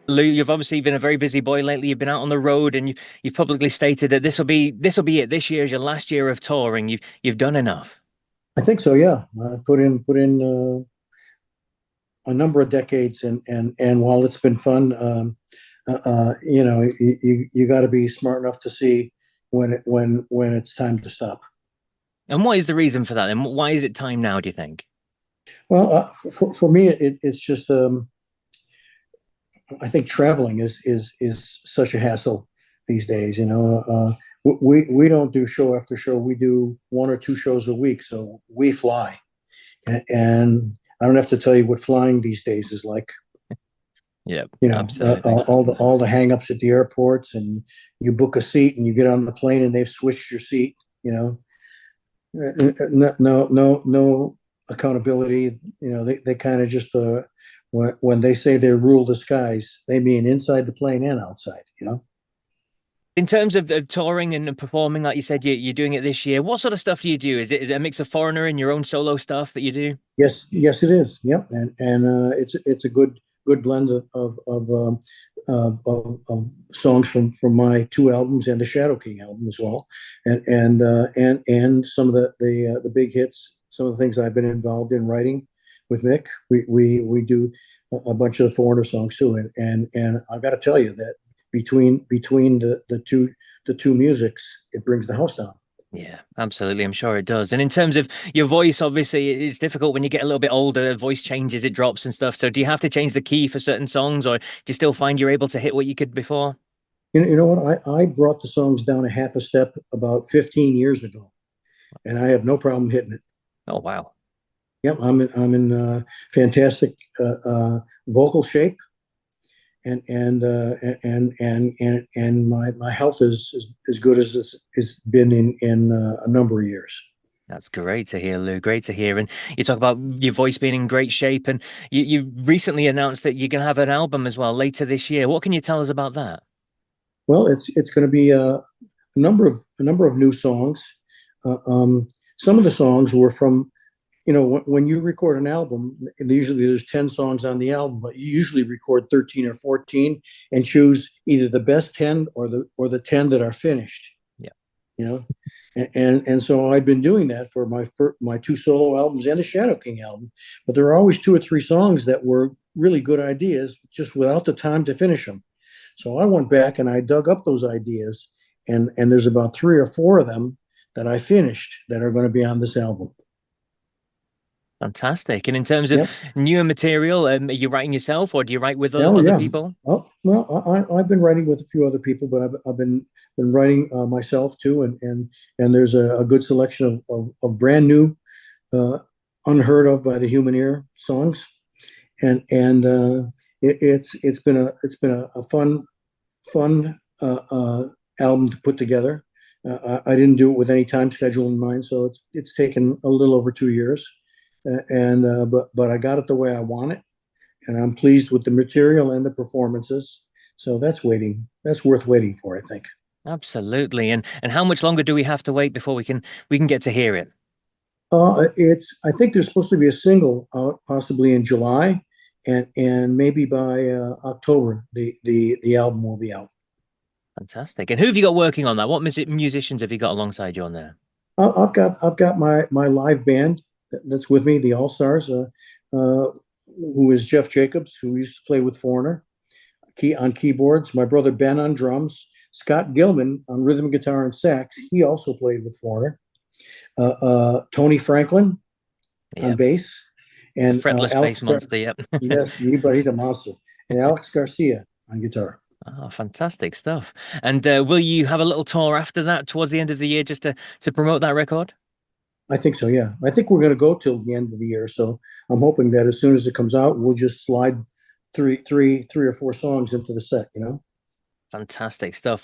Lou, you've obviously been a very busy boy lately. You've been out on the road, and you've publicly stated that this will be it. This year is your last year of touring. You've done enough. I think so. Yeah, I put in a number of decades, and while it's been fun, you got to be smart enough to see when it's time to stop. And what is the reason for that? And why is it time now, do you think? Well, for me, it's just I think traveling is such a hassle these days. We don't do show after show. We do one or two shows a week, so we fly, and I don't have to tell you what flying these days is like. Yeah, absolutely. All the hangups at the airports, and you book a seat, and you get on the plane, and they've switched your seat. No accountability. They kind of just when they say they rule the skies, they mean inside the plane and outside. In terms of touring and performing, like you said, you're doing it this year. What sort of stuff do you do? Is it a mix of foreigner and your own solo stuff that you do? Yes, it is. Yep, and it's a good blend of songs from my two albums and the Shadow King album as well, and some of the big hits, some of the things I've been involved in writing with Mick. We do a bunch of the foreigner songs too, and I've got to tell you that between the two musics, it brings the house down. Yeah, absolutely. I'm sure it does. And in terms of your voice, obviously, it's difficult when you get a little bit older. Voice changes, it drops and stuff. So, do you have to change the key for certain songs, or do you still find you're able to hit what you could before? You know what? I brought the songs down a half a step about 15 years ago, and I have no problem hitting it. Oh, wow. Yep, I'm in fantastic vocal shape, and my health is as good as it's been in a number of years. That's great to hear, Lou. Great to hear. And you talk about your voice being in great shape, and you recently announced that you're going to have an album as well later this year. What can you tell us about that? Well, it's going to be a number of new songs. Some of the songs were from when you record an album, usually there's 10 songs on the album, but you usually record 13 or 14 and choose either the best 10 or the 10 that are finished, Yeah, you know. And so I've been doing that for my two solo albums and the Shadow King album, but there are always two or three songs that were really good ideas just without the time to finish them. So I went back and I dug up those ideas, and there's about three or four of them that I finished that are going to be on this album. fantastic. And in terms of Yep. newer material, are you writing yourself, or do you write with Oh other yeah. people? Oh well, I've been writing with a few other people, but I've been writing myself too, and there's a good selection of brand new, uh, unheard of by the human ear songs, and it's been a fun album to put together. I didn't do it with any time schedule in mind, so it's taken a little over 2 years, and but I got it the way I want it, and I'm pleased with the material and the performances. So that's waiting. That's worth waiting for, I think. Absolutely. And how much longer do we have to wait before we can get to hear it? I think there's supposed to be a single out possibly in July, and maybe by October the album will be out. Fantastic. And who have you got working on that? What musicians have you got alongside you on there? I've got my live band that's with me, the All Stars, who is Jeff Jacobs, who used to play with Foreigner, on keyboards. My brother Ben on drums. Scott Gilman on rhythm guitar and sax. He also played with Foreigner. Tony Franklin on Yeah, bass, the and fretless space monster. Yep. yes, but he's a monster. And Alex Garcia on guitar. Oh, fantastic stuff. And will you have a little tour after that towards the end of the year just to promote that record? I think so. Yeah, I think we're going to go till the end of the year. So I'm hoping that as soon as it comes out, we'll just slide three or four songs into the set. Fantastic stuff.